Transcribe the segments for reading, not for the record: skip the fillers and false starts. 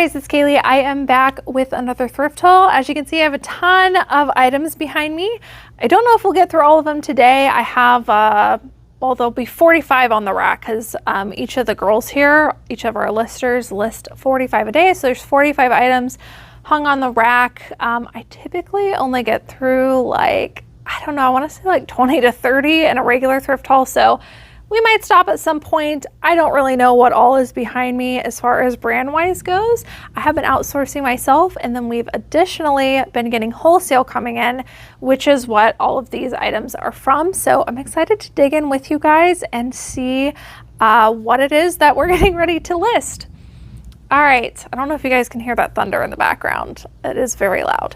guys, it's Cayley. I am back with another thrift haul. As you can see, I have a ton of items behind me. I don't know if we'll get through all of them today. I have, well, there'll be 45 on the rack because each of the girls here, each of our listers list 45 a day. So there's 45 items hung on the rack. I typically only get through like, I don't know, I want to say like 20 to 30 in a regular thrift haul. So we might stop at some point. I don't really know what all is behind me as far as brand wise goes. I have been outsourcing myself, and then we've additionally been getting wholesale coming in, which is what all of these items are from. So I'm excited to dig in with you guys and see what it is that we're getting ready to list. All right, I don't know if you guys can hear that thunder in the background. It is very loud.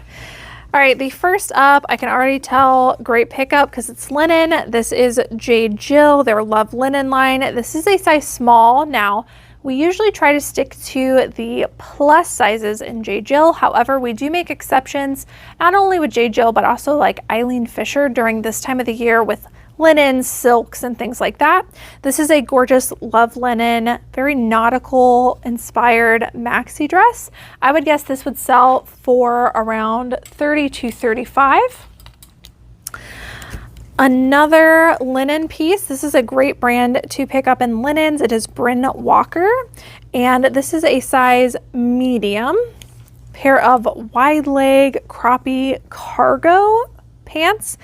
All right, the first up, I can already tell, great pickup because it's linen. This is J. Jill, their Love Linen line. This is a size small. Now, we usually try to stick to the plus sizes in J. Jill. However, we do make exceptions, not only with J. Jill, but also like Eileen Fisher during this time of the year with linens, silks, and things like that. This is a gorgeous love linen, very nautical inspired maxi dress. I would guess this would sell for around $30 to $35. Another linen piece. This is a great brand to pick up in linens. It is Bryn Walker, and this is a size medium. Pair of wide leg croppy cargo pants.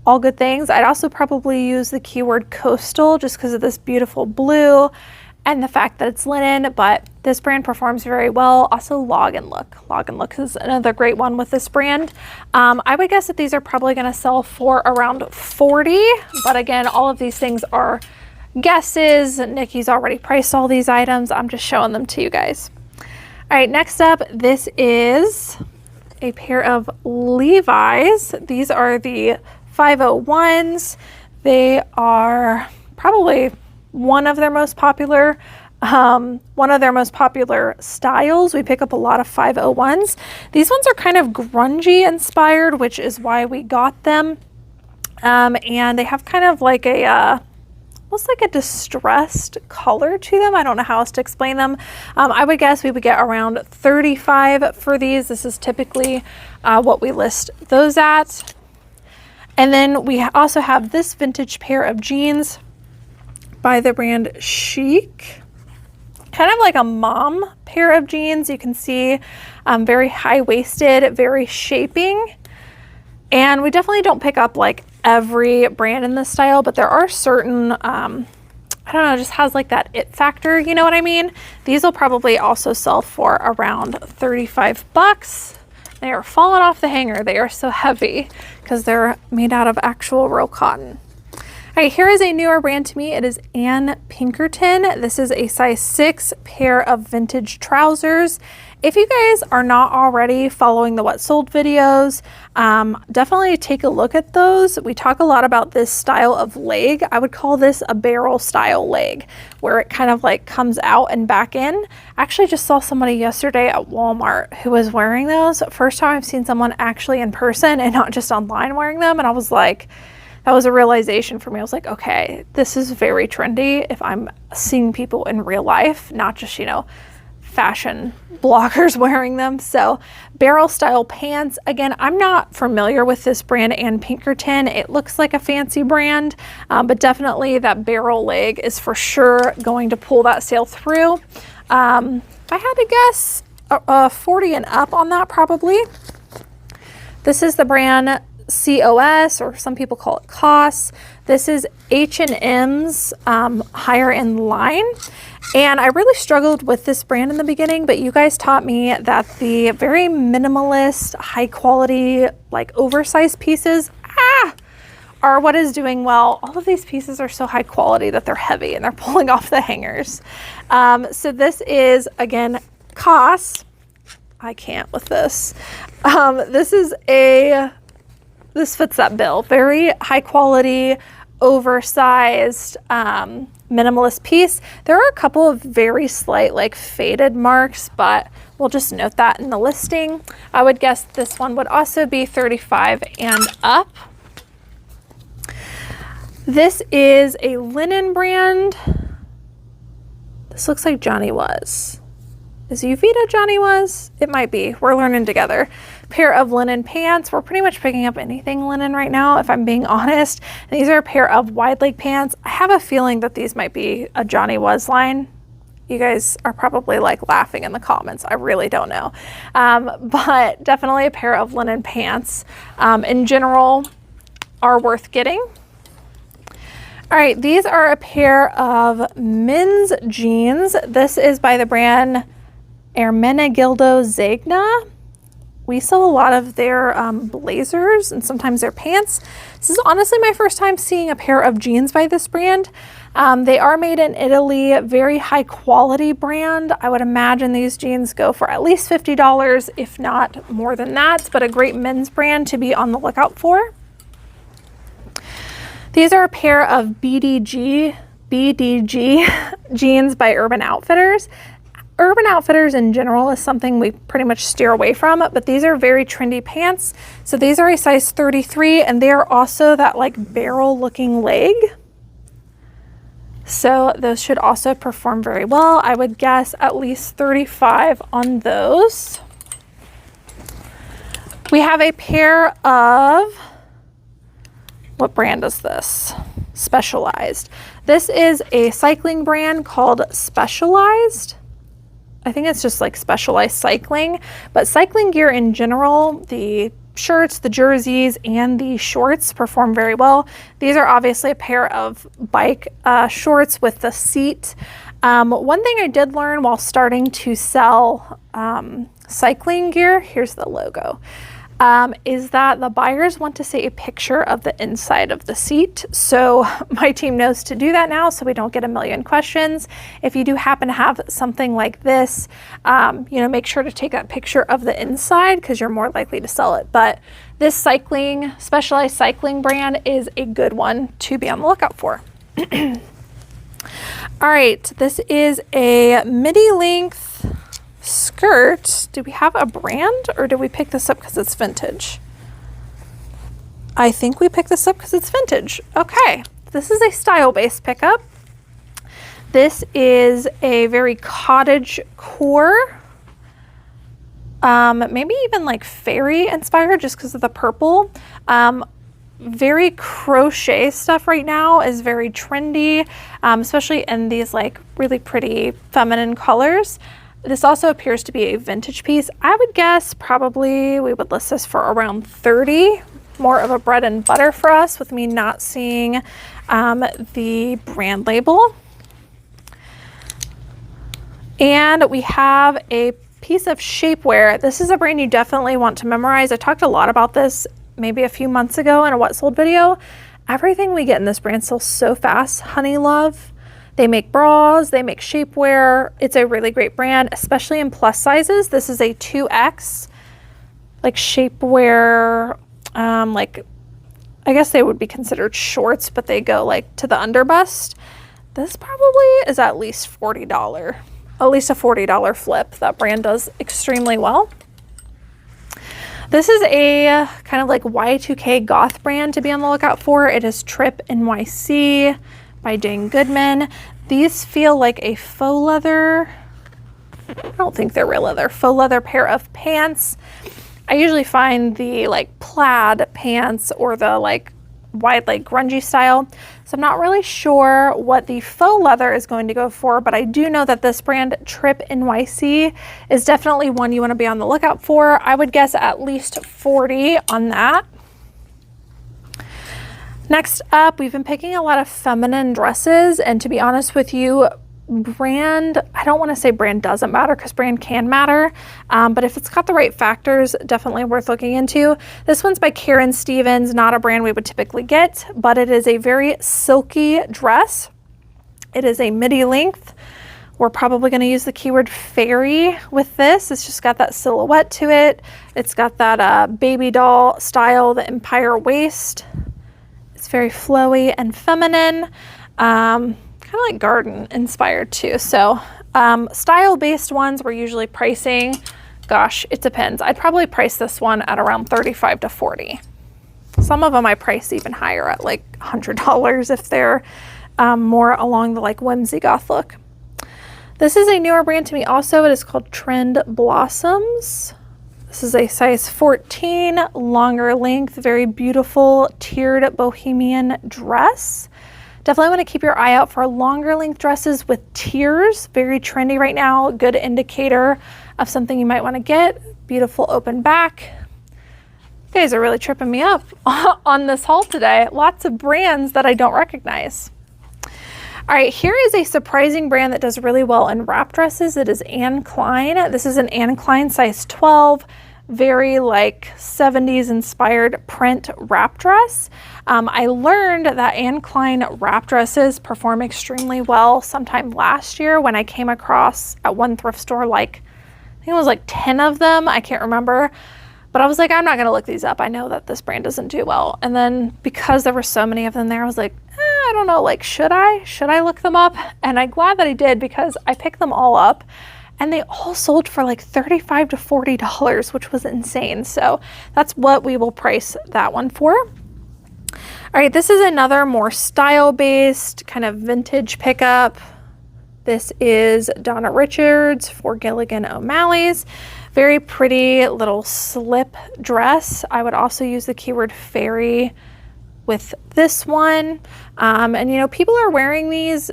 All good things. I'd also probably use the keyword coastal just because of this beautiful blue and the fact that it's linen, but this brand performs very well. Also Log and Look. Log and Look is another great one with this brand. I would guess that these are probably going to sell for around 40, but again, all of these things are guesses. Nikki's already priced all these items. I'm just showing them to you guys. All right, next up, this is a pair of Levi's. These are the 501s. They are probably one of their most popular styles. We pick up a lot of 501s. These ones are kind of grungy inspired, which is why we got them. And they have kind of like a almost like a distressed color to them. I don't know how else to explain them. I would guess we would get around 35 for these. This is typically what we list those at. And then we also have this vintage pair of jeans by the brand Chic. Kind of like a mom pair of jeans. You can see very high-waisted, very shaping. And we definitely don't pick up like every brand in this style, but there are certain, I don't know, just has like that it factor, you know what I mean? These will probably also sell for around 35 bucks. They are falling off the hanger. They are so heavy because they're made out of actual real cotton. All right, here is a newer brand to me. It is Ann Pinkerton. This is a size 6 pair of vintage trousers. If you guys are not already following the What Sold videos, definitely take a look at those. We talk a lot about this style of leg. I would call this a barrel style leg, where it kind of like comes out and back in. I actually just saw somebody yesterday at Walmart who was wearing those. First time I've seen someone actually in person and not just online wearing them. And I was like, that was a realization for me. I was like, okay, this is very trendy if I'm seeing people in real life, not just, you know, fashion bloggers wearing them. So barrel style pants. Again, I'm not familiar with this brand Ann Pinkerton. It looks like a fancy brand, but definitely that barrel leg is for sure going to pull that sale through. If I had to guess, 40 and up on that probably. This is the brand COS, or some people call it COS. This is H&M's higher end line. And I really struggled with this brand in the beginning, but you guys taught me that the very minimalist, high quality, like oversized pieces are what is doing well. All of these pieces are so high quality that they're heavy and they're pulling off the hangers. So this is, again, COS. I can't with this. This fits that bill. Very high quality, oversized, minimalist piece. There are a couple of very slight like faded marks, but we'll just note that in the listing. I would guess this one would also be 35 and up. This is a linen brand. This looks like Johnny Was. Is Uvita Johnny Was? It might be. We're learning together. Pair of linen pants. We're pretty much picking up anything linen right now, if I'm being honest. And these are a pair of wide leg pants. I have a feeling that these might be a Johnny Was line. You guys are probably like laughing in the comments. I really don't know. But definitely a pair of linen pants in general are worth getting. All right, these are a pair of men's jeans. This is by the brand Ermenegildo Zegna. We sell a lot of their blazers and sometimes their pants. This is honestly my first time seeing a pair of jeans by this brand. They are made in Italy, very high quality brand. I would imagine these jeans go for at least $50, if not more than that, but a great men's brand to be on the lookout for. These are a pair of BDG jeans by Urban Outfitters. Urban Outfitters in general is something we pretty much steer away from, but these are very trendy pants. So these are a size 33 and they are also that like barrel looking leg. So those should also perform very well. I would guess at least 35 on those. We have a pair of, what brand is this? Specialized. This is a cycling brand called Specialized. I think it's just like Specialized Cycling, but cycling gear in general, the shirts, the jerseys, and the shorts perform very well. These are obviously a pair of bike shorts with the seat. One thing I did learn while starting to sell cycling gear, here's the logo, is that the buyers want to see a picture of the inside of the seat. So my team knows to do that now so we don't get a million questions. If you do happen to have something like this, you know, make sure to take that picture of the inside because you're more likely to sell it. But this Specialized Cycling brand is a good one to be on the lookout for. All right, this is a midi length skirt. Do we have a brand or did we pick this up because it's vintage? I think we picked this up because it's vintage. Okay, this is a style-based pickup. This is a very cottage core, maybe even like fairy inspired just because of the purple. Very crochet stuff right now is very trendy, especially in these like really pretty feminine colors. This also appears to be a vintage piece. I would guess probably we would list this for around 30, more of a bread and butter for us with me not seeing the brand label. And we have a piece of shapewear. This is a brand you definitely want to memorize. I talked a lot about this maybe a few months ago in a What Sold video. Everything we get in this brand sells so fast. Honey Love. They make bras, they make shapewear. It's a really great brand, especially in plus sizes. This is a 2X, like shapewear, like, I guess they would be considered shorts, but they go like to the underbust. This probably is at least $40, at least a $40 flip. That brand does extremely well. This is a kind of like Y2K goth brand to be on the lookout for. It is Trip NYC by Jane Goodman. These feel like a faux leather, I don't think they're real leather, faux leather pair of pants. I usually find the like plaid pants or the like wide leg grungy style. So I'm not really sure what the faux leather is going to go for, but I do know that this brand Trip NYC is definitely one you want to be on the lookout for. I would guess at least 40 on that. Next up, we've been picking a lot of feminine dresses, and to be honest with you, brand, I don't want to say brand doesn't matter because brand can matter, but if it's got the right factors, definitely worth looking into. This one's by Karen Stevens, not a brand we would typically get, but it is a very silky dress. It is a midi length. We're probably going to use the keyword fairy with this. It's just got that silhouette to it. It's got that baby doll style, the empire waist. It's very flowy and feminine, kind of like garden inspired too. So style-based ones we're usually pricing, gosh, it depends. I'd probably price this one at around 35 to 40. Some of them I price even higher at like $100 if they're more along the like whimsy goth look. This is a newer brand to me also. It is called Trend Blossoms. This is a size 14, longer length, very beautiful tiered bohemian dress. Definitely want to keep your eye out for longer length dresses with tiers. Very trendy right now. Good indicator of something you might want to get. Beautiful open back. You guys are really tripping me up on this haul today. Lots of brands that I don't recognize. All right, here is a surprising brand that does really well in wrap dresses. It is Anne Klein. This is an Anne Klein size 12, very like 70s inspired print wrap dress. I learned that Anne Klein wrap dresses perform extremely well sometime last year when I came across at one thrift store, like I think it was like 10 of them. I can't remember. But I was like, I'm not gonna look these up. I know that this brand doesn't do well. And then because there were so many of them there, I was like, I don't know, like, should I look them up? And I'm glad that I did, because I picked them all up and they all sold for like $35 to $40, which was insane. So that's what we will price that one for. All right, this is another more style-based kind of vintage pickup. This is Donna Richards for Gilligan O'Malley's. Very pretty little slip dress. I would also use the keyword fairy with this one. And you know, people are wearing these,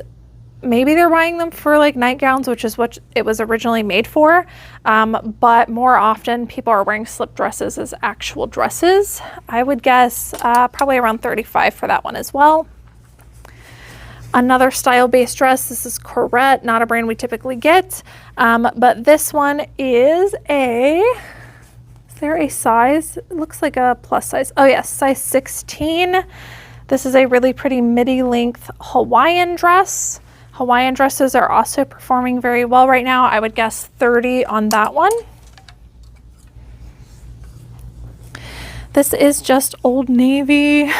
maybe they're buying them for like nightgowns, which is what it was originally made for. But more often people are wearing slip dresses as actual dresses. I would guess probably around $35 for that one as well. Another style-based dress, this is Corette, not a brand we typically get, but this one is there a size? It looks like a plus size. Oh yes, size 16. This is a really pretty midi length Hawaiian dress. Hawaiian dresses are also performing very well right now. I would guess 30 on that one. This is just Old Navy.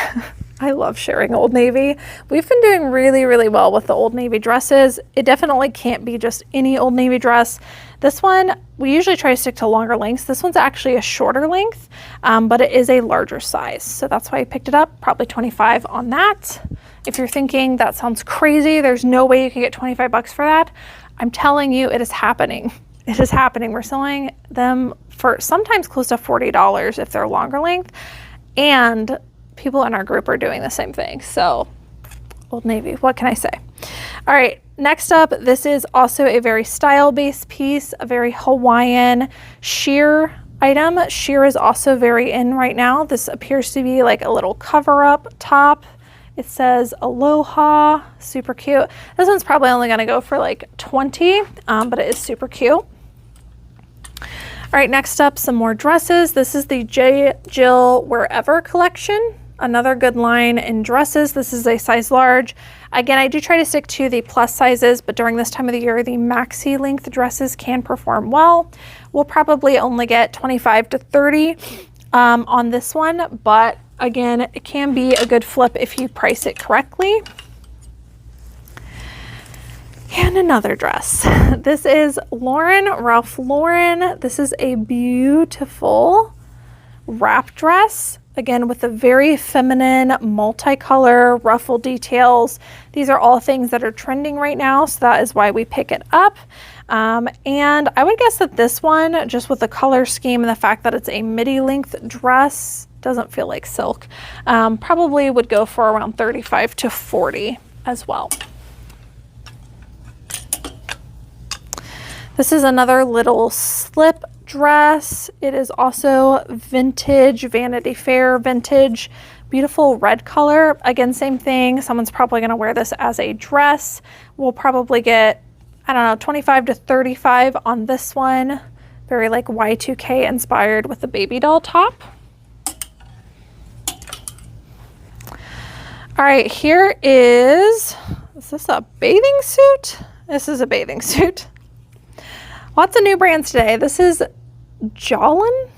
I love sharing Old Navy. We've been doing really, really well with the Old Navy dresses. It definitely can't be just any Old Navy dress. This one, we usually try to stick to longer lengths. This one's actually a shorter length, but it is a larger size. So that's why I picked it up, probably 25 on that. If you're thinking that sounds crazy, there's no way you can get 25 bucks for that. I'm telling you, it is happening. It is happening. We're selling them for sometimes close to $40 if they're longer length. And people in our group are doing the same thing. So Old Navy, what can I say? All right, next up, this is also a very style-based piece, a very Hawaiian sheer item. Sheer is also very in right now. This appears to be like a little cover-up top. It says Aloha, super cute. This one's probably only gonna go for like 20, but it is super cute. All right, next up, some more dresses. This is the J. Jill Wherever collection. Another good line in dresses. This is a size large. Again, I do try to stick to the plus sizes, but during this time of the year, the maxi length dresses can perform well. We'll probably only get 25 to 30 on this one, but again, it can be a good flip if you price it correctly. And another dress. This is Ralph Lauren. This is a beautiful wrap dress. Again, with a very feminine, multicolor ruffle details. These are all things that are trending right now, so that is why we pick it up. And I would guess that this one, just with the color scheme and the fact that it's a midi length dress, doesn't feel like silk, probably would go for around 35 to 40 as well. This is another little slip dress. It is also vintage, Vanity Fair vintage, beautiful red color. Again, same thing. Someone's probably going to wear this as a dress. We'll probably get, I don't know, 25 to 35 on this one. Very like Y2K inspired with the baby doll top. All right, here is this a bathing suit? This is a bathing suit. Lots of new brands today. This is Jolin.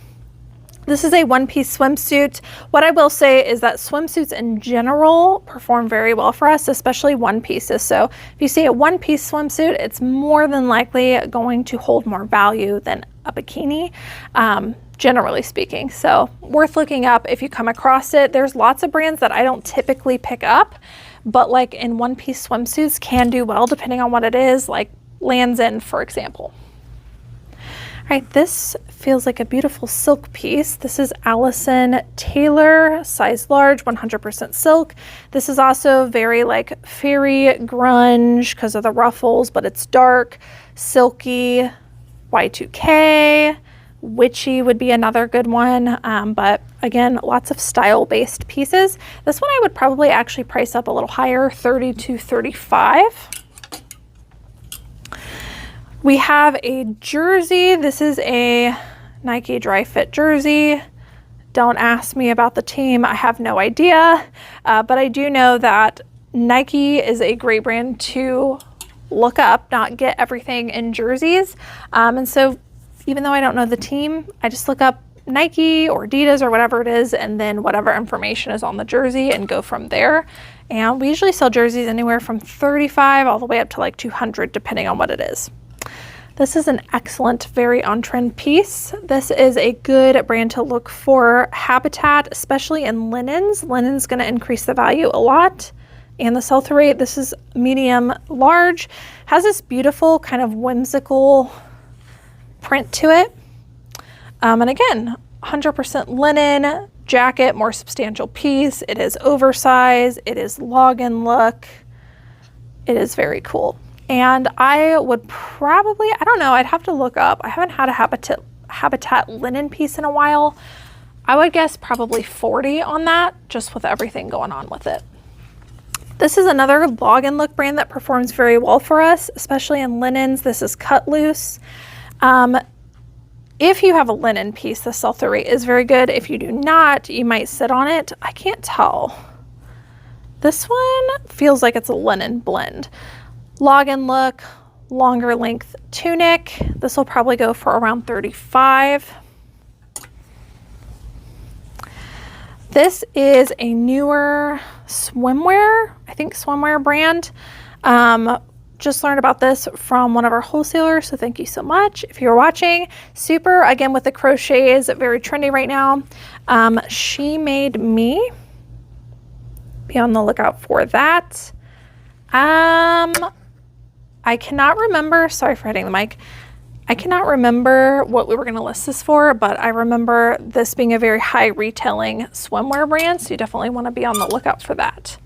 This is a one-piece swimsuit. What I will say is that swimsuits in general perform very well for us, especially one pieces. So if you see a one-piece swimsuit, it's more than likely going to hold more value than a bikini, generally speaking. So worth looking up if you come across it. There's lots of brands that I don't typically pick up, but like in one-piece swimsuits can do well depending on what it is, like Lands End, for example. All right, this feels like a beautiful silk piece. This is Allison Taylor, size large, 100% silk. This is also very like fairy grunge because of the ruffles, but it's dark, silky, Y2K, witchy would be another good one. But again, lots of style-based pieces. This one I would probably actually price up a little higher, $30 to $35. We have a jersey. This is a Nike dry fit jersey. Don't ask me about the team. I have no idea. But I do know that Nike is a great brand to look up, not get everything in jerseys. And so even though I don't know the team, I just look up Nike or Adidas or whatever it is, and then whatever information is on the jersey and go from there. And we usually sell jerseys anywhere from $35 all the way up to like $200, depending on what it is. This is an excellent, very on-trend piece. This is a good brand to look for. Habitat, especially in linens. Linen's gonna increase the value a lot. And the sell-through rate, this is medium large. Has this beautiful kind of whimsical print to it. And again, 100% linen, jacket, more substantial piece. It is oversized, it is login look. It is very cool. And I would probably, I don't know, I'd have to look up. I haven't had a Habitat linen piece in a while. I would guess probably 40 on that, just with everything going on with it. This is another login look brand that performs very well for us, especially in linens. This is Cut Loose. If you have a linen piece, the sell-through rate is very good. If you do not, you might sit on it. I can't tell. This one feels like it's a linen blend. Login look, longer length tunic. This will probably go for around $35. This is a newer swimwear, I think swimwear brand. Just learned about this from one of our wholesalers, so thank you so much if you're watching. Super, again, with the crochets, very trendy right now. She Made Me. Be on the lookout for that. I cannot remember, sorry for hitting the mic. I cannot remember what we were gonna list this for, but I remember this being a very high retailing swimwear brand, so you definitely wanna be on the lookout for that.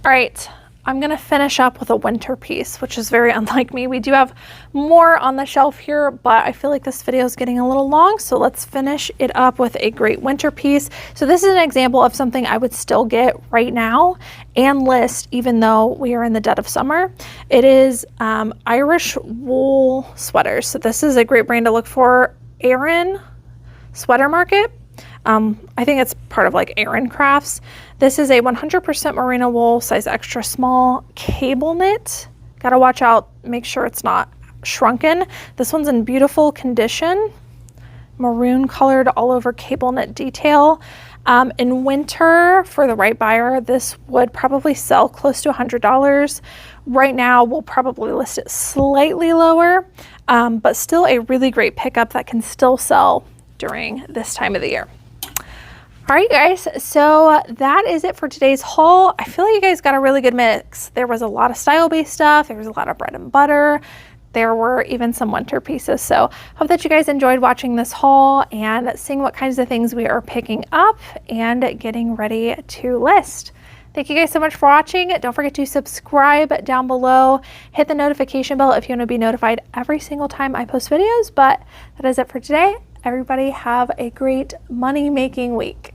All right, I'm gonna finish up with a winter piece, which is very unlike me. We do have more on the shelf here, but I feel like this video is getting a little long, so let's finish it up with a great winter piece. So this is an example of something I would still get right now and list even though we are in the dead of summer. It is Irish wool sweaters. So this is a great brand to look for. Erin Sweater Market. I think it's part of like Erin Crafts. This is a 100% merino wool, size extra small, cable knit. Gotta watch out, make sure it's not shrunken. This one's in beautiful condition. Maroon colored all over cable knit detail. In winter, for the right buyer, this would probably sell close to $100. Right now, we'll probably list it slightly lower, but still a really great pickup that can still sell during this time of the year. All right, guys, so that is it for today's haul. I feel like you guys got a really good mix. There was a lot of style-based stuff. There was a lot of bread and butter. There were even some winter pieces. So hope that you guys enjoyed watching this haul and seeing what kinds of things we are picking up and getting ready to list. Thank you guys so much for watching. Don't forget to subscribe down below. Hit the notification bell if you want to be notified every single time I post videos. But that is it for today. Everybody have a great money-making week.